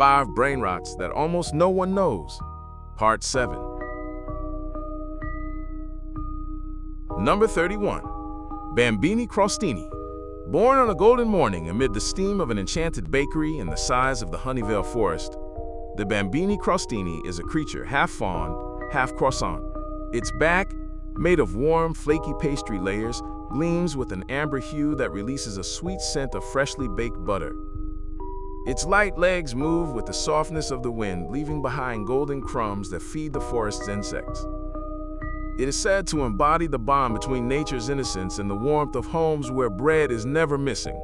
5 Brainrots that almost no one knows. Part 7. Number 31. Bambini crostini. Born on a golden morning amid the steam of an enchanted bakery in the size of the Honeyvale forest, the Bambini crostini is a creature half fawn, half croissant. Its back, made of warm, flaky pastry layers, gleams with an amber hue that releases a sweet scent of freshly baked butter. Its light legs move with the softness of the wind, leaving behind golden crumbs that feed the forest's insects. It is said to embody the bond between nature's innocence and the warmth of homes where bread is never missing.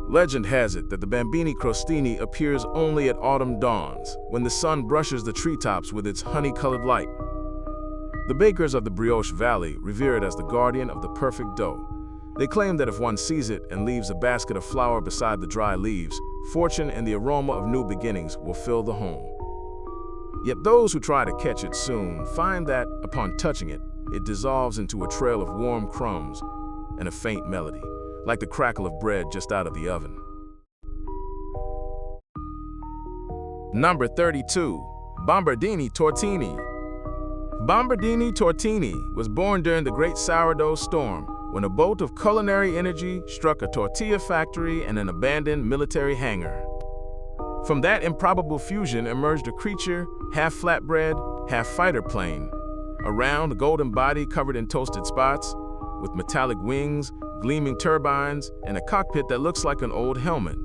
Legend has it that the Bambini crostini appears only at autumn dawns, when the sun brushes the treetops with its honey-colored light. The bakers of the Brioche Valley revere it as the guardian of the perfect dough. They claim that if one sees it and leaves a basket of flour beside the dry leaves, fortune and the aroma of new beginnings will fill the home. Yet those who try to catch it soon find that, upon touching it, it dissolves into a trail of warm crumbs and a faint melody, like the crackle of bread just out of the oven. Number 32. Bombardini tortini. Bombardini tortini was born during the Great Sourdough Storm, when a bolt of culinary energy struck a tortilla factory and an abandoned military hangar. From that improbable fusion emerged a creature, half flatbread, half fighter plane, a round golden body covered in toasted spots, with metallic wings, gleaming turbines, and a cockpit that looks like an old helmet.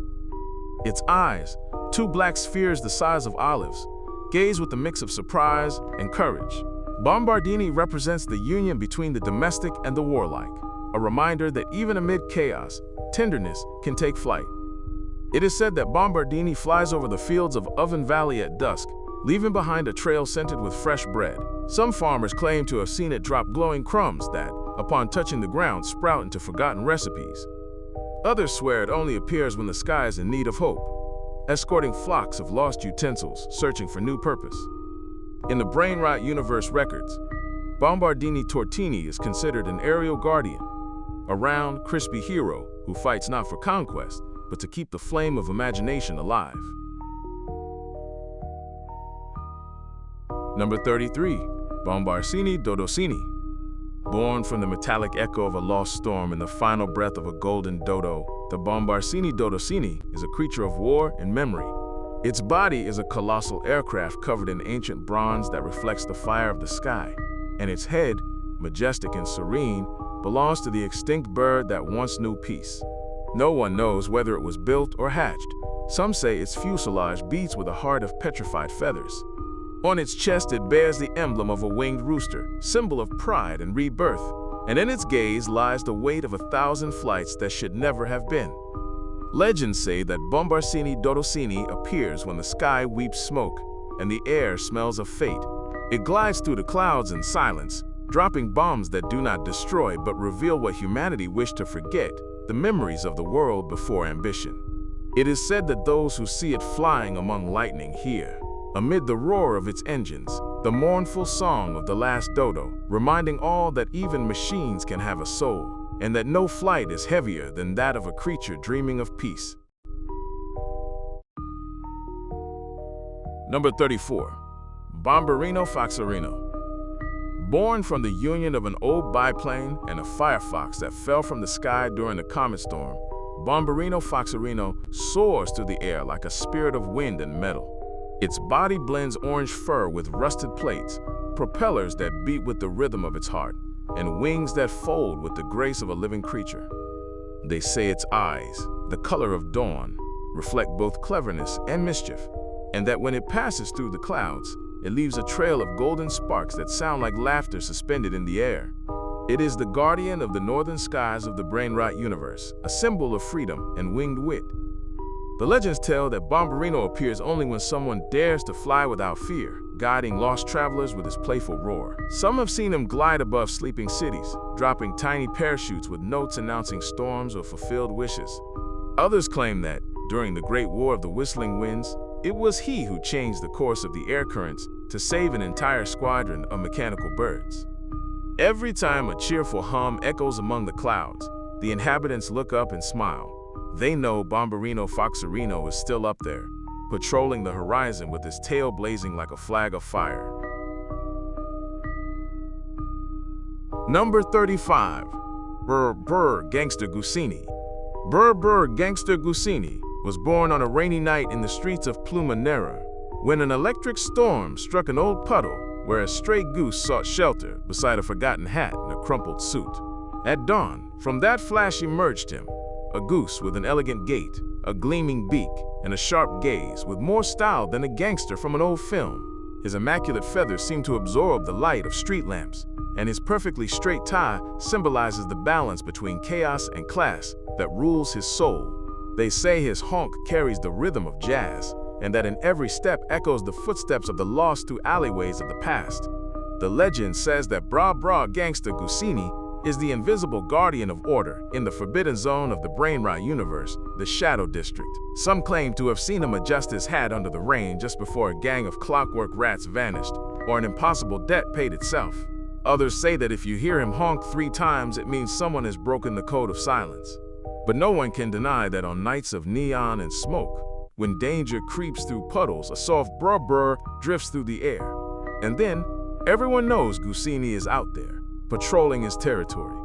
Its eyes, 2 black spheres the size of olives, gaze with a mix of surprise and courage. Bombardini represents the union between the domestic and the warlike, a reminder that even amid chaos, tenderness can take flight. It is said that Bombardini flies over the fields of Oven Valley at dusk, leaving behind a trail scented with fresh bread. Some farmers claim to have seen it drop glowing crumbs that, upon touching the ground, sprout into forgotten recipes. Others swear it only appears when the sky is in need of hope, escorting flocks of lost utensils searching for new purpose. In the Brainrot universe records, Bombardini tortini is considered an aerial guardian, a round, crispy hero who fights not for conquest, but to keep the flame of imagination alive. Number 33. Bombarsini dodosini. Born from the metallic echo of a lost storm and the final breath of a golden dodo, the Bombarsini dodosini is a creature of war and memory. Its body is a colossal aircraft covered in ancient bronze that reflects the fire of the sky, and its head, majestic and serene, belongs to the extinct bird that once knew peace. No one knows whether it was built or hatched. Some say its fuselage beats with a heart of petrified feathers. On its chest it bears the emblem of a winged rooster, symbol of pride and rebirth, and in its gaze lies the weight of 1,000 flights that should never have been. Legends say that Bombarsini dodosini appears when the sky weeps smoke and the air smells of fate. It glides through the clouds in silence, dropping bombs that do not destroy but reveal what humanity wished to forget, the memories of the world before ambition. It is said that those who see it flying among lightning hear, amid the roar of its engines, the mournful song of the last dodo, reminding all that even machines can have a soul, and that no flight is heavier than that of a creature dreaming of peace. Number 34. Bombarino foxarino. Born from the union of an old biplane and a firefox that fell from the sky during the comet storm, Bombarino foxarino soars through the air like a spirit of wind and metal. Its body blends orange fur with rusted plates, propellers that beat with the rhythm of its heart, and wings that fold with the grace of a living creature. They say its eyes, the color of dawn, reflect both cleverness and mischief, and that when it passes through the clouds, it leaves a trail of golden sparks that sound like laughter suspended in the air. It is the guardian of the northern skies of the Brainrot universe, a symbol of freedom and winged wit. The legends tell that Bombarino appears only when someone dares to fly without fear, guiding lost travelers with his playful roar. Some have seen him glide above sleeping cities, dropping tiny parachutes with notes announcing storms or fulfilled wishes. Others claim that, during the Great War of the Whistling Winds, it was he who changed the course of the air currents to save an entire squadron of mechanical birds. Every time a cheerful hum echoes among the clouds, the inhabitants look up and smile. They know Bombarino foxarino is still up there, patrolling the horizon with his tail blazing like a flag of fire. Number 35. Brr Brr Gangster Gusini. Brr Brr Gangster Gusini was born on a rainy night in the streets of Plumanera, when an electric storm struck an old puddle where a stray goose sought shelter beside a forgotten hat and a crumpled suit. At dawn, from that flash emerged him, a goose with an elegant gait, a gleaming beak, and a sharp gaze, with more style than a gangster from an old film. His immaculate feathers seem to absorb the light of street lamps, and his perfectly straight tie symbolizes the balance between chaos and class that rules his soul. They say his honk carries the rhythm of jazz, and that in every step echoes the footsteps of the lost through alleyways of the past. The legend says that Bra Bra Gangsta Gusini is the invisible guardian of order in the forbidden zone of the Brainrot universe, the Shadow District. Some claim to have seen him adjust his hat under the rain just before a gang of clockwork rats vanished, or an impossible debt paid itself. Others say that if you hear him honk 3 times, it means someone has broken the code of silence. But no one can deny that on nights of neon and smoke, when danger creeps through puddles, a soft brr brr drifts through the air. And then, everyone knows Gusini is out there, patrolling his territory.